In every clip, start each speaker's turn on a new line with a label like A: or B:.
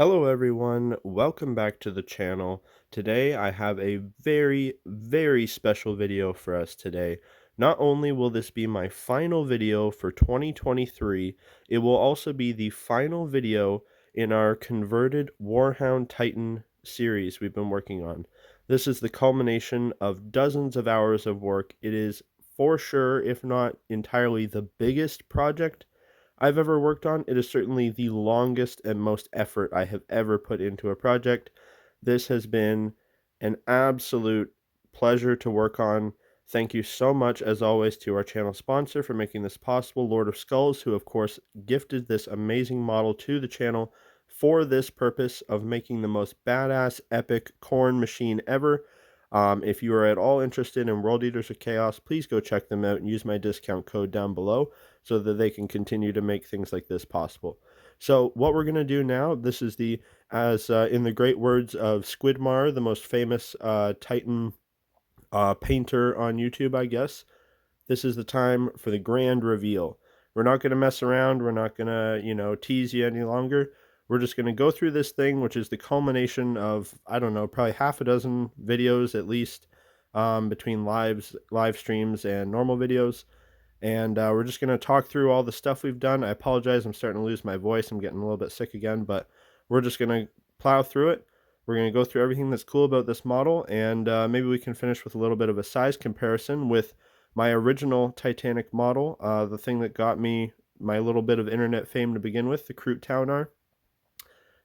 A: Hello everyone, welcome back to the channel. Today I have a very special video for us today. Not only will this be my final video for 2023, it will also be the final video in our converted Warhound Titan series we've been working on. This is the culmination of dozens of hours of work. It is for sure, if not entirely, the biggest project I've ever worked on. It is certainly the longest and most effort I have ever put into a project. This has been an absolute pleasure to work on. Thank you so much, as always, to our channel sponsor for making this possible, Lord of Skulls, who, of course, gifted this amazing model to the channel for this purpose of making the most badass, epic KHORNE machine ever. If you are at all interested in World Eaters of Chaos, please go check them out and use my discount code down below so that they can continue to make things like this possible. So what we're going to do now, this is the, as in the great words of Squidmar, the most famous Titan painter on YouTube, I guess, this is the time for the grand reveal. We're not going to mess around. We're not going to, tease you any longer. We're just going to go through this thing, which is the culmination of, I don't know, probably half a dozen videos at least, between live streams and normal videos. And we're just going to talk through all the stuff we've done. I apologize, I'm starting to lose my voice. I'm getting a little bit sick again, but we're just going to plow through it. We're going to go through everything that's cool about this model, and maybe we can finish with a little bit of a size comparison with my original Titanic model, the thing that got me my little bit of internet fame to begin with, the Kroot Taunar,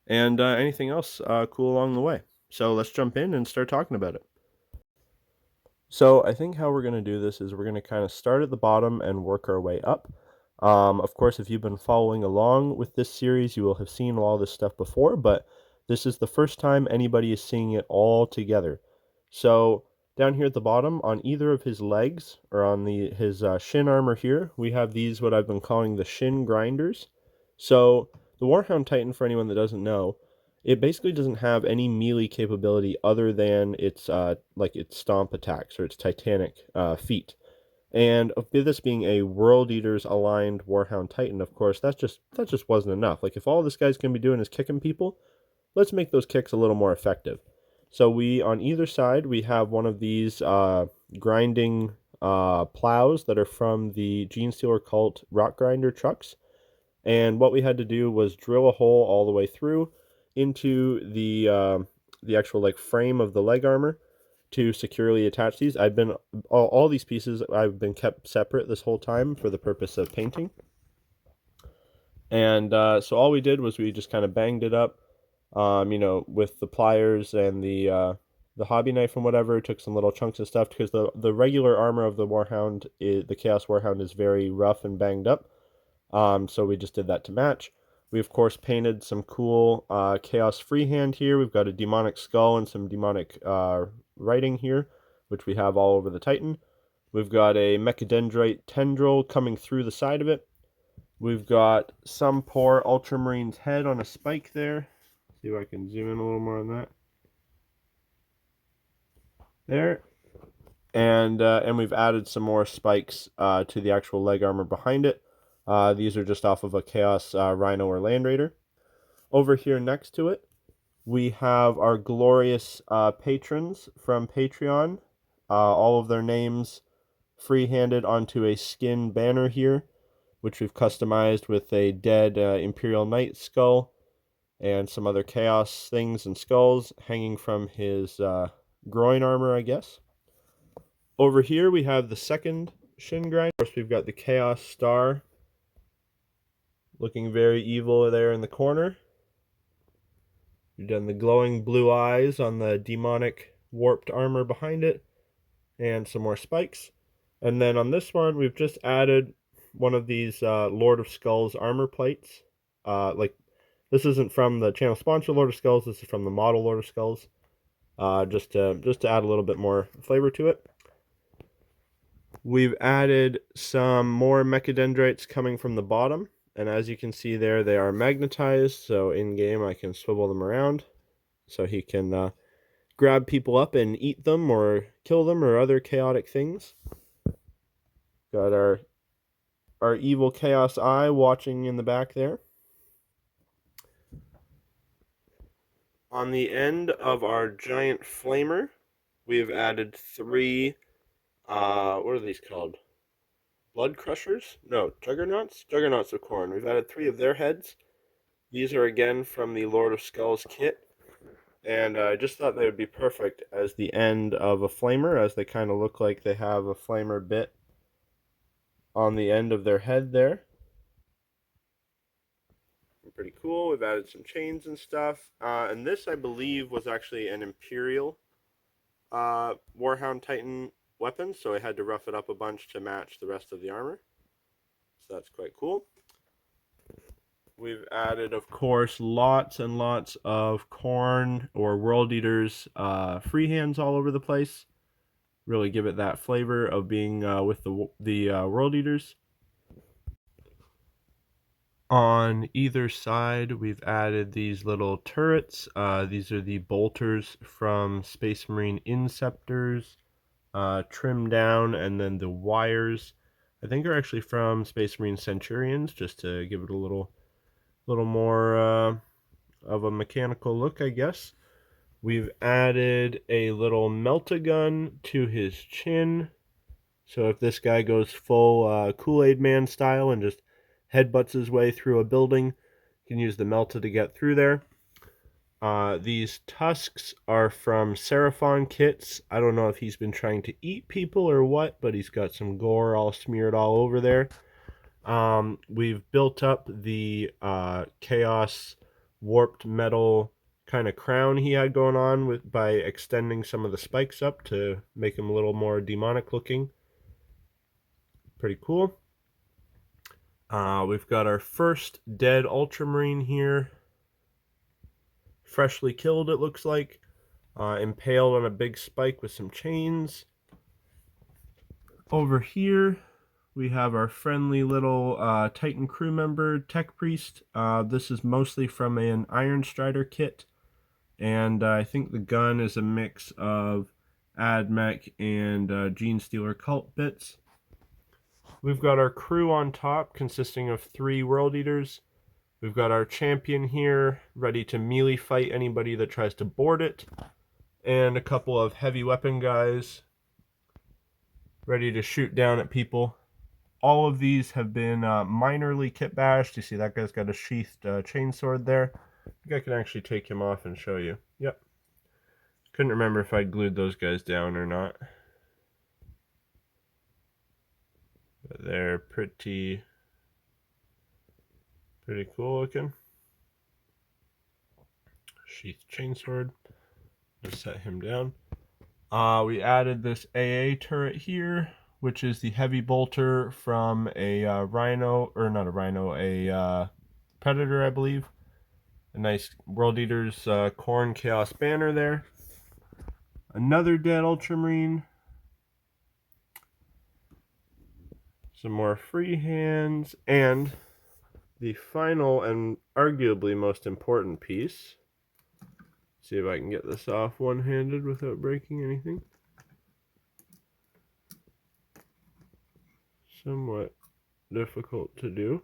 A: and anything else cool along the way. So let's jump in and start talking about it. So I think how we're going to do this is we're going to kind of start at the bottom and work our way up. Of course, if you've been following along with this series, you will have seen all this stuff before, but this is the first time anybody is seeing it all together. So down here at the bottom, on either of his legs, or on his shin armor here, we have these, what I've been calling the shin grinders. So the Warhound Titan, for anyone that doesn't know, it basically doesn't have any melee capability other than its its stomp attacks or its titanic feet. And this being a World Eaters aligned Warhound Titan, of course, that just wasn't enough. Like, if all this guy's gonna be doing is kicking people, let's make those kicks a little more effective. So we, on either side, we have one of these grinding plows that are from the Genestealer Cult rock grinder trucks. And what we had to do was drill a hole all the way through into the actual frame of the leg armor to securely attach these. I've been all these pieces I've been kept separate this whole time for the purpose of painting. And so all we did was we just kind of banged it up, with the pliers and the hobby knife and whatever. Took some little chunks of stuff because the regular armor of the Warhound, the Chaos Warhound, is very rough and banged up. So we just did that to match. We, of course, painted some cool Chaos freehand here. We've got a demonic skull and some demonic writing here, which we have all over the Titan. We've got a mechadendrite tendril coming through the side of it. We've got some poor Ultramarine's head on a spike there. See if I can zoom in a little more on that. There. And we've added some more spikes to the actual leg armor behind it. These are just off of a Chaos Rhino or Land Raider. Over here next to it, we have our glorious patrons from Patreon. All of their names free-handed onto a skin banner here, which we've customized with a dead Imperial Knight skull and some other Chaos things and skulls hanging from his groin armor, I guess. Over here we have the second shin grind. Of course, we've got the Chaos Star looking very evil there in the corner. We've done the glowing blue eyes on the demonic warped armor behind it, and some more spikes. And then on this one, we've just added one of these Lord of Skulls armor plates. This isn't from the channel sponsor Lord of Skulls. This is from the model Lord of Skulls. Just to add a little bit more flavor to it. We've added some more mechadendrites coming from the bottom. And as you can see there, they are magnetized, so in-game I can swivel them around so he can grab people up and eat them or kill them or other chaotic things. Got our evil Chaos Eye watching in the back there. On the end of our giant flamer, we've added 3, what are these called? Blood Crushers? No, Juggernauts? Juggernauts of KHORNE. We've added 3 of their heads. These are again from the Lord of Skulls kit. And I just thought they would be perfect as the end of a flamer, as they kind of look like they have a flamer bit on the end of their head there. Pretty cool. We've added some chains and stuff. And this, I believe, was actually an Imperial Warhound Titan weapon, so I had to rough it up a bunch to match the rest of the armor. So that's quite cool. We've added, of course, lots and lots of KHORNE or World Eaters freehands all over the place. Really give it that flavor of being with the World Eaters. On either side, we've added these little turrets. These are the bolters from Space Marine Inceptors, trimmed down, and then the wires, I think, are actually from Space Marine Centurions, just to give it a little more of a mechanical look, I guess. We've added a little melt-a-gun to his chin. So if this guy goes full Kool-Aid Man style and just headbutts his way through a building, you can use the melta to get through there. These tusks are from Seraphon kits. I don't know if he's been trying to eat people or what, but he's got some gore all smeared all over there. We've built up the Chaos warped metal kind of crown he had going on by extending some of the spikes up to make him a little more demonic looking. Pretty cool. We've got our first dead Ultramarine here. Freshly killed, it looks like. Impaled on a big spike with some chains. Over here, we have our friendly little Titan crew member, Tech Priest. This is mostly from an Iron Strider kit. And I think the gun is a mix of AdMech and Genestealer cult bits. We've got our crew on top, consisting of 3 World Eaters. We've got our champion here, ready to melee fight anybody that tries to board it. And a couple of heavy weapon guys, ready to shoot down at people. All of these have been minorly kitbashed. You see that guy's got a sheathed chainsword there. I think I can actually take him off and show you. Yep. Couldn't remember if I glued those guys down or not. But they're pretty cool looking. Sheathed chainsword. Just set him down. We added this AA turret here, which is the heavy bolter from a Rhino, or not a Rhino, a Predator, I believe. A nice World Eaters KHORNE Chaos banner there. Another dead Ultramarine. Some more free hands, and the final and arguably most important piece. See if I can get this off one-handed without breaking anything. Somewhat difficult to do.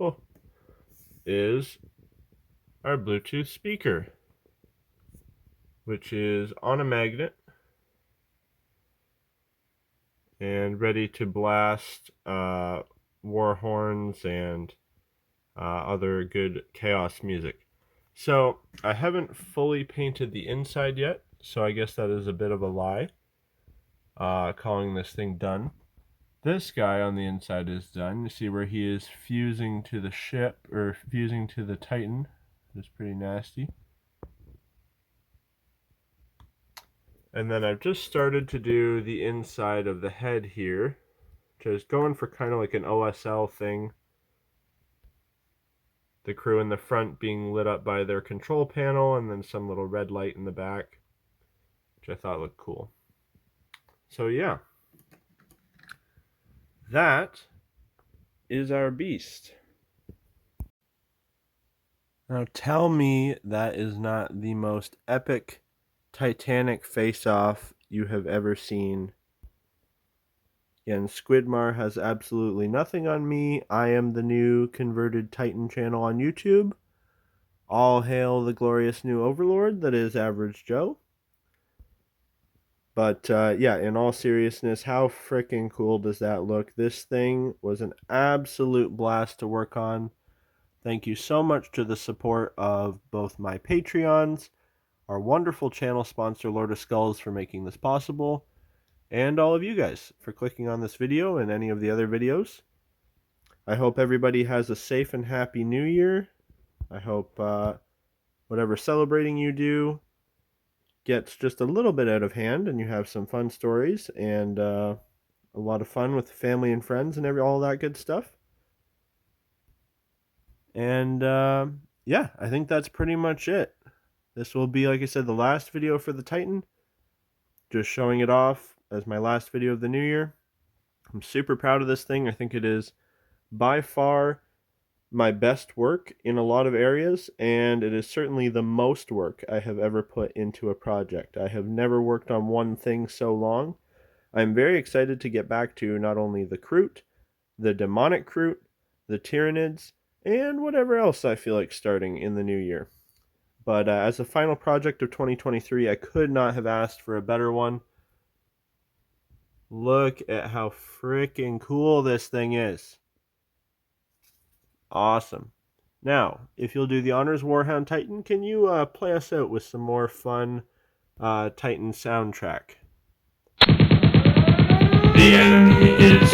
A: Oh, is our Bluetooth speaker, which is on a magnet and ready to blast war horns and other good chaos music. So I haven't fully painted the inside yet, so I guess that is a bit of a lie, calling this thing done. This guy on the inside is done. You see where he is fusing to the ship, or fusing to the Titan. It's pretty nasty. And then I've just started to do the inside of the head here, which is going for kind of like an OSL thing. The crew in the front being lit up by their control panel, and then some little red light in the back, which I thought looked cool. So yeah, that is our beast. Now tell me that is not the most epic Titanic face-off you have ever seen. Again, Squidmar has absolutely nothing on me. I am the new converted Titan channel on YouTube. All hail the glorious new overlord that is Average Joe. But yeah, in all seriousness, how freaking cool does that look? This thing was an absolute blast to work on. Thank you so much to the support of both my Patreons, our wonderful channel sponsor Lord of Skulls for making this possible, and all of you guys for clicking on this video and any of the other videos. I hope everybody has a safe and happy new year. I hope whatever celebrating you do gets just a little bit out of hand and you have some fun stories and a lot of fun with family and friends and all that good stuff. And yeah, I think that's pretty much it. This will be, like I said, the last video for the Titan. Just showing it off as my last video of the new year. I'm super proud of this thing. I think it is by far my best work in a lot of areas, and it is certainly the most work I have ever put into a project. I have never worked on one thing so long. I'm very excited to get back to not only the Kroot, the Demonic Kroot, the Tyranids, and whatever else I feel like starting in the new year. But as a final project of 2023, I could not have asked for a better one. Look at how freaking cool this thing is. Awesome. Now, if you'll do the honors, Warhound Titan, can you play us out with some more fun Titan soundtrack?
B: The enemy is